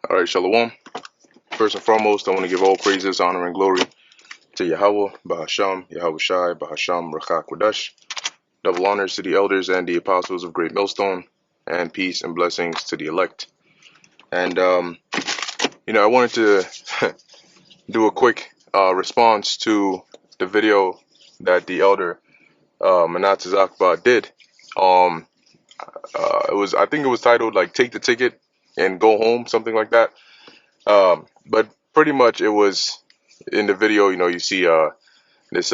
All right, Shalom. First and foremost, I want to give all praises, honor, and glory to Yahweh, Bahasham, Yahweh Shai, Bahasham, Rachak Wadash. Double honors to the elders and the apostles of Great Millstone, and peace and blessings to the elect. And, I wanted to do a quick response to the video that the elder Manat Zakba did. I think it was titled like "Take the Ticket and Go Home," something like that. But pretty much it was in the video. You see this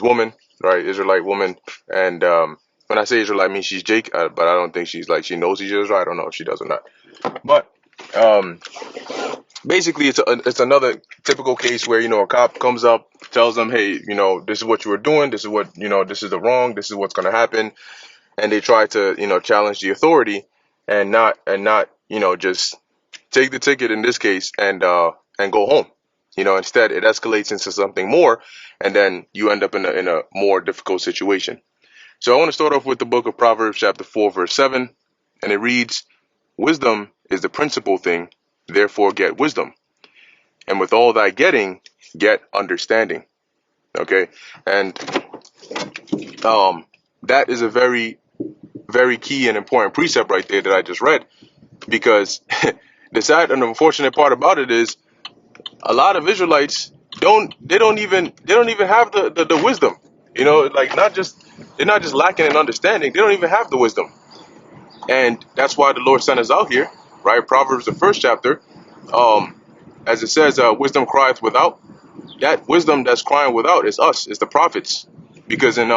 woman, right, Israelite woman, and when I say Israelite, I mean she's Jake, but I don't think she's like she knows she's Israelite. I don't know if she does or not. But um, basically, it's another typical case where a cop comes up, tells them, hey, this is what you were doing, this is what this is the wrong, this is what's going to happen, and they try to challenge the authority and not just take the ticket in this case and go home. Instead it escalates into something more, and then you end up in a more difficult situation. So I want to start off with the book of Proverbs chapter 4 verse 7, and it reads, "Wisdom is the principal thing, therefore get wisdom, and with all thy getting get understanding." Okay, and that is a very, very key and important precept right there that I just read, because the sad and unfortunate part about it is a lot of Israelites don't even have the wisdom. Like they're not just lacking in understanding, they don't even have the wisdom. And that's why the Lord sent us out here, right? Proverbs, the first chapter, as it says, wisdom crieth without. That wisdom that's crying without is us, is the prophets. Because in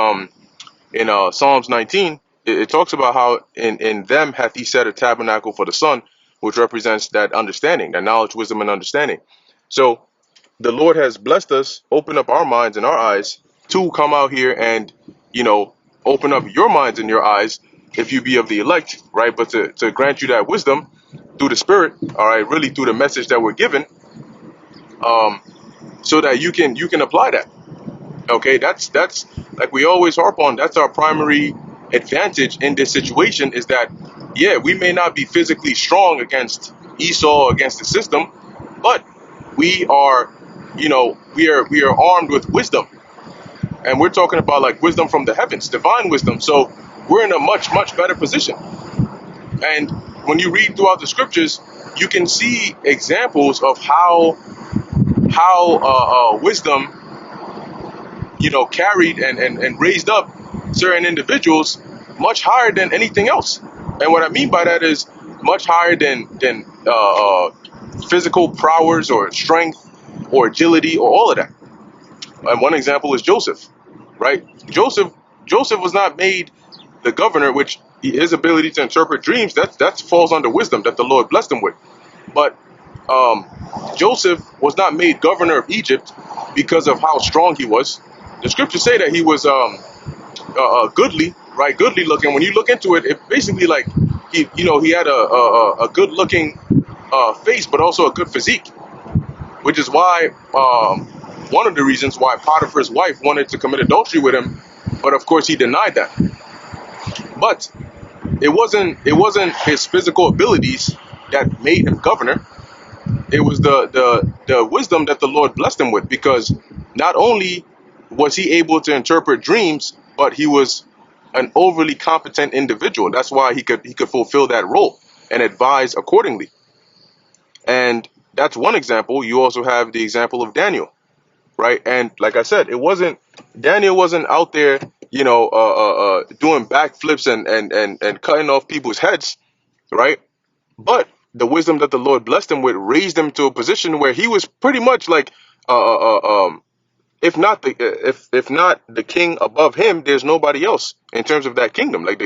Psalms 19, it talks about how in them hath he set a tabernacle for the sun, which represents that understanding, that knowledge, wisdom, and understanding. So the Lord has blessed us, open up our minds and our eyes to come out here and, open up your minds and your eyes if you be of the elect, right? But to grant you that wisdom through the Spirit, all right, really through the message that we're given, so that you can apply that. Okay, that's like we always harp on. That's our primary advantage in this situation, is that yeah, we may not be physically strong against Esau, against the system, but we are, we are armed with wisdom, and we're talking about like wisdom from the heavens, divine wisdom. So we're in a much better position. And when you read throughout the scriptures, you can see examples of how wisdom carried and raised up certain individuals much higher than anything else. And what I mean by that is much higher than physical prowess or strength or agility or all of that. And one example is Joseph, right? Joseph was not made the governor, which his ability to interpret dreams, that falls under wisdom that the Lord blessed him with. But Joseph was not made governor of Egypt because of how strong he was. The scriptures say that he was goodly, right? Goodly looking. When you look into it, it basically like he had a good looking face, but also a good physique, which is why one of the reasons why Potiphar's wife wanted to commit adultery with him, but of course he denied that. But it wasn't his physical abilities that made him governor. It was the wisdom that the Lord blessed him with, because not only was he able to interpret dreams, but he was an overly competent individual. That's why he could fulfill that role and advise accordingly. And that's one example. You also have the example of Daniel, right? And like I said, Daniel wasn't out there, doing backflips and cutting off people's heads, right? But the wisdom that the Lord blessed him with raised him to a position where he was pretty much like, if not the king above him, there's nobody else in terms of that kingdom. Like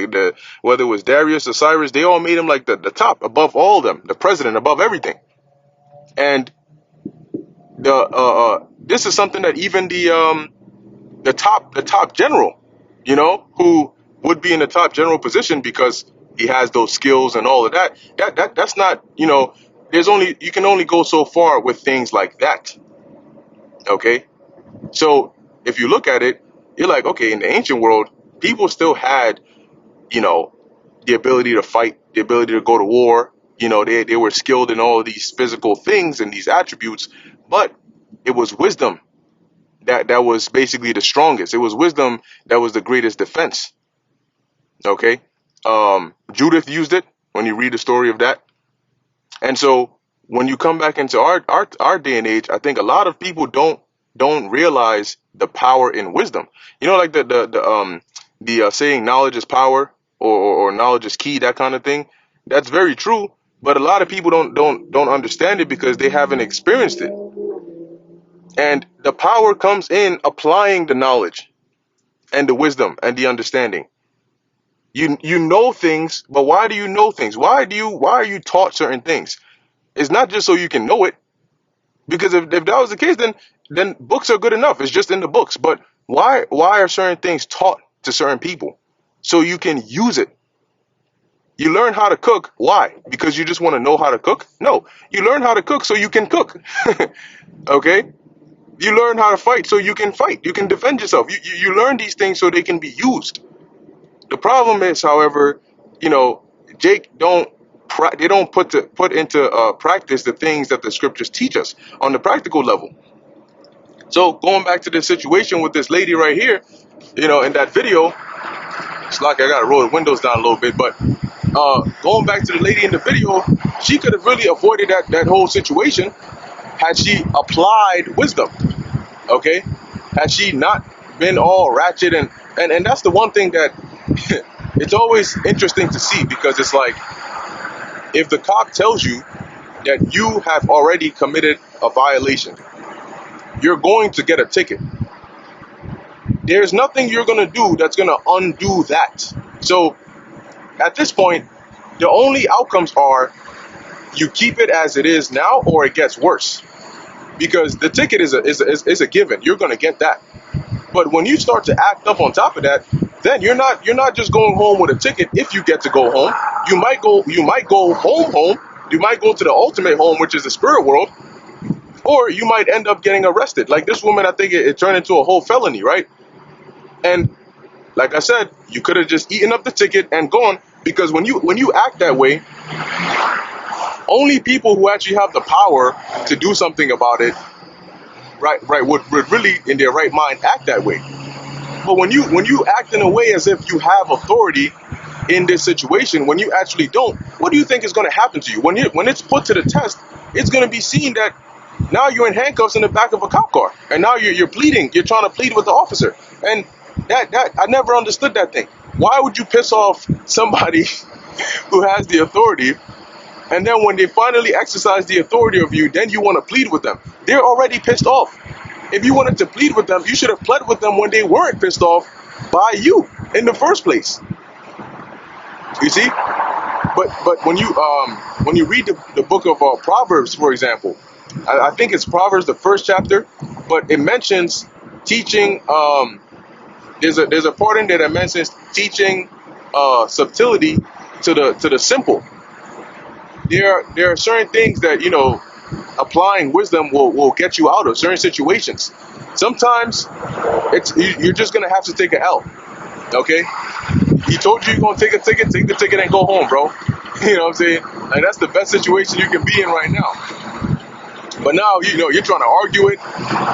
whether it was Darius or Cyrus, they all made him like the top above all of them, the president above everything. And this is something that even the top general, who would be in the top general position because he has those skills and all of that. That's not, you can only go so far with things like that. Okay, so if you look at it, you're like, okay, in the ancient world, people still had, the ability to fight, the ability to go to war, They were skilled in all of these physical things and these attributes, but it was wisdom that was basically the strongest. It was wisdom that was the greatest defense. Okay. Judith used it when you read the story of that. And so when you come back into our day and age, I think a lot of people don't realize the power in wisdom. Like the saying, knowledge is power, or knowledge is key, that kind of thing. That's very true, but a lot of people don't understand it because they haven't experienced it. And the power comes in applying the knowledge and the wisdom and the understanding. You know things, but why do you know things? Why are you taught certain things? It's not just so you can know it, because if that was the case, then books are good enough. It's just in the books. But why are certain things taught to certain people? So you can use it. You learn how to cook. Why? Because you just want to know how to cook? No. You learn how to cook so you can cook. Okay? You learn how to fight so you can fight. You can defend yourself. You learn these things so they can be used. The problem is, however, Jake they don't put into practice the things that the scriptures teach us on the practical level. So going back to the situation with this lady right here, in that video, it's like I gotta roll the windows down a little bit, but going back to the lady in the video, she could have really avoided that whole situation had she applied wisdom. Okay, had she not been all ratchet and that's the one thing that it's always interesting to see, because it's like, if the cop tells you that you have already committed a violation, you're going to get a ticket. There's nothing you're going to do that's going to undo that. So at this point, the only outcomes are you keep it as it is now, or it gets worse, because the ticket is a given. You're going to get that. But when you start to act up on top of that, then you're not just going home with a ticket. If you get to go home, you might go home. You might go to the ultimate home, which is the spirit world, or you might end up getting arrested. Like this woman, I think it turned into a whole felony, right? And like I said, you could have just eaten up the ticket and gone, because when you act that way, only people who actually have the power to do something about it, right, would really in their right mind act that way. But when you act in a way as if you have authority in this situation, when you actually don't, what do you think is going to happen to you? When it's put to the test, it's going to be seen that now you're in handcuffs in the back of a cop car, and now you're pleading. You're trying to plead with the officer, and that I never understood that thing. Why would you piss off somebody who has the authority, and then when they finally exercise the authority of you, then you want to plead with them? They're already pissed off. If you wanted to plead with them, you should have pled with them when they weren't pissed off by you in the first place. You see? But when you read the book of Proverbs, for example, I think it's Proverbs, the first chapter, but it mentions teaching. There's a part in there that mentions teaching subtlety to the simple. There are certain things that applying wisdom will get you out of certain situations. Sometimes you're just gonna have to take an L. Okay? He told you you're gonna take a ticket, take the ticket and go home, bro. You know what I'm saying? Like, that's the best situation you can be in right now. But now you're trying to argue it.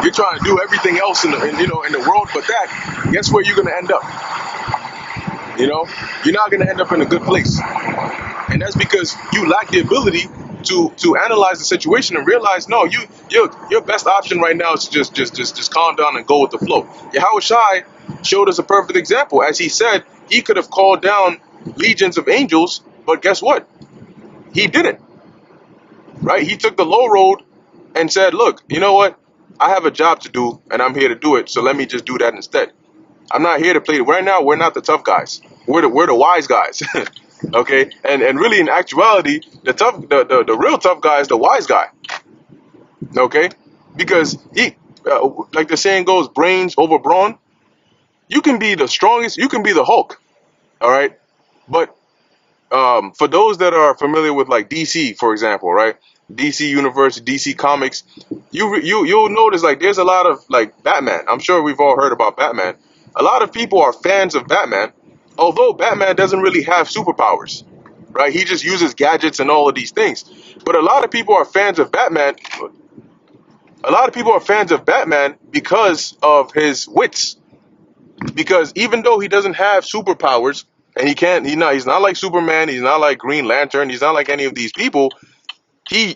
You're trying to do everything else in the world, but that, guess where you're gonna end up? You're not gonna end up in a good place, and that's because you lack the ability to analyze the situation and realize, no, your best option right now is to just calm down and go with the flow. Yahweh Shai showed us a perfect example. As he said, he could have called down legions of angels, but guess what? He didn't. Right? He took the low road and said, look, you know what? I have a job to do, and I'm here to do it, so let me just do that instead. I'm not here to play. Right now, we're not the tough guys. We're the wise guys. Okay? And really, in actuality, the real tough guy is the wise guy. Okay? Because he, like the saying goes, brains over brawn. You can be the strongest. You can be the Hulk. All right? But for those that are familiar with like DC, for example, right? DC Universe, DC Comics, you'll notice like there's a lot of like Batman. I'm sure we've all heard about Batman. A lot of people are fans of Batman, although Batman doesn't really have superpowers. right? He just uses gadgets and all of these things. But a lot of people are fans of Batman. A lot of people are fans of Batman because of his wits. Because even though he doesn't have superpowers, and he's not like Superman, he's not like Green Lantern, he's not like any of these people. He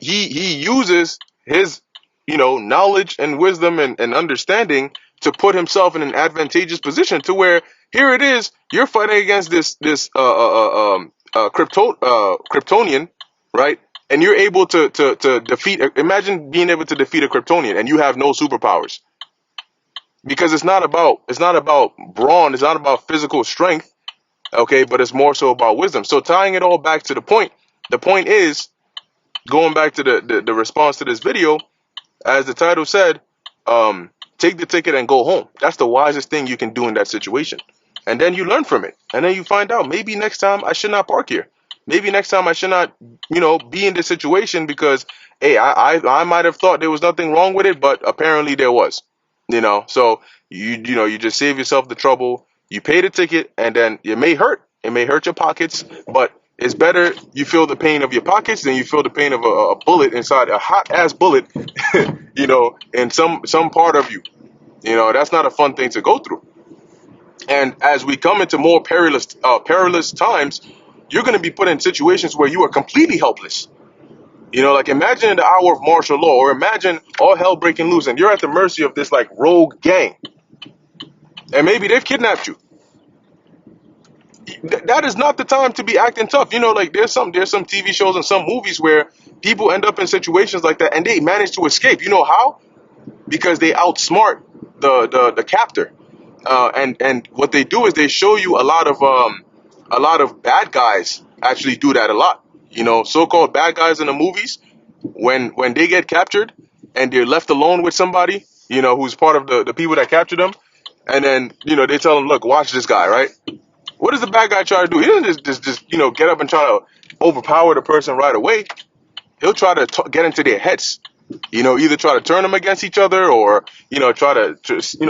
uses his knowledge and wisdom and understanding to put himself in an advantageous position to where here it is, you're fighting against this Kryptonian, right? And you're able to defeat. Imagine being able to defeat a Kryptonian and you have no superpowers, because it's not about brawn, it's not about physical strength, okay, but it's more so about wisdom. So tying it all back to the point, is going back to the response to this video, as the title said, take the ticket and go home. That's the wisest thing you can do in that situation. And then you learn from it. And then you find out, maybe next time I should not park here. Maybe next time I should not, be in this situation because, hey, I might have thought there was nothing wrong with it, but apparently there was. So you just save yourself the trouble. You pay the ticket, and then it may hurt. It may hurt your pockets, but it's better you feel the pain of your pockets than you feel the pain of a bullet inside, a hot ass bullet, in some part of you. That's not a fun thing to go through. And as we come into more perilous times, you're going to be put in situations where you are completely helpless. Like imagine in the hour of martial law, or imagine all hell breaking loose and you're at the mercy of this like rogue gang. And maybe they've kidnapped you. That is not the time to be acting tough. Like there's some TV shows and some movies where people end up in situations like that and they manage to escape. You know how? Because they outsmart the captor. And what they do is they show you a lot of bad guys actually do that a lot. So-called bad guys in the movies, when they get captured and they're left alone with somebody, who's part of the people that captured them, and then they tell them, look, watch this guy, right? What does the bad guy try to do? He doesn't just get up and try to overpower the person right away. He'll try to get into their heads. Either try to turn them against each other or try to just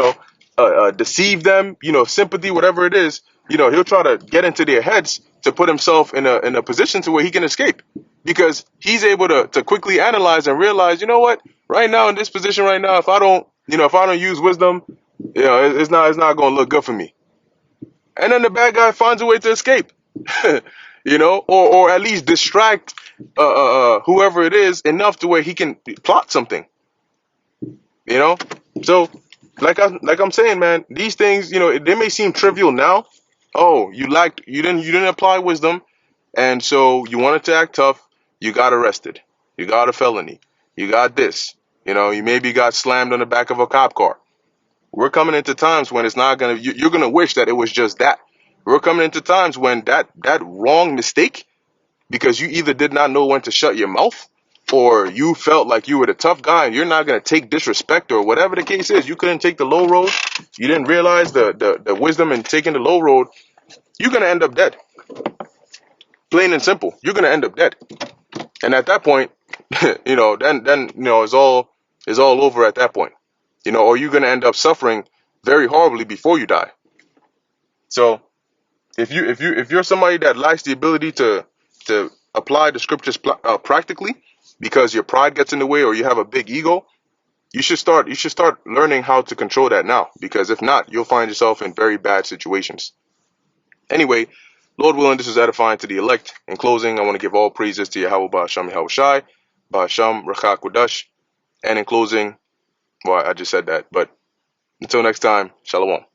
deceive them. Sympathy, whatever it is. He'll try to get into their heads to put himself in a position to where he can escape, because he's able to quickly analyze and realize, what, right now in this position right now, if I don't use wisdom, it's not going to look good for me. And then the bad guy finds a way to escape, or at least distract whoever it is enough to where he can plot something. So like I'm saying, man, these things, they may seem trivial now. Oh, you didn't apply wisdom, and so you wanted to act tough. You got arrested. You got a felony. You got this. You maybe got slammed on the back of a cop car. We're coming into times when it's not gonna. You're gonna wish that it was just that. We're coming into times when that wrong mistake, because you either did not know when to shut your mouth, or you felt like you were the tough guy and you're not gonna take disrespect, or whatever the case is. You couldn't take the low road. You didn't realize the wisdom in taking the low road. You're gonna end up dead. Plain and simple. You're gonna end up dead. And at that point, then it's all over at that point. Or you're gonna end up suffering very horribly before you die. So if you're somebody that lacks the ability to apply the scriptures practically, because your pride gets in the way or you have a big ego, you should start learning how to control that now, because if not, you'll find yourself in very bad situations. Anyway, Lord willing, this is edifying to the elect. In closing, I want to give all praises to Yahweh Ba'asham Yahushai, Ba'asham Rachak Wadash. And in closing, well, I just said that, but until next time, Shalom.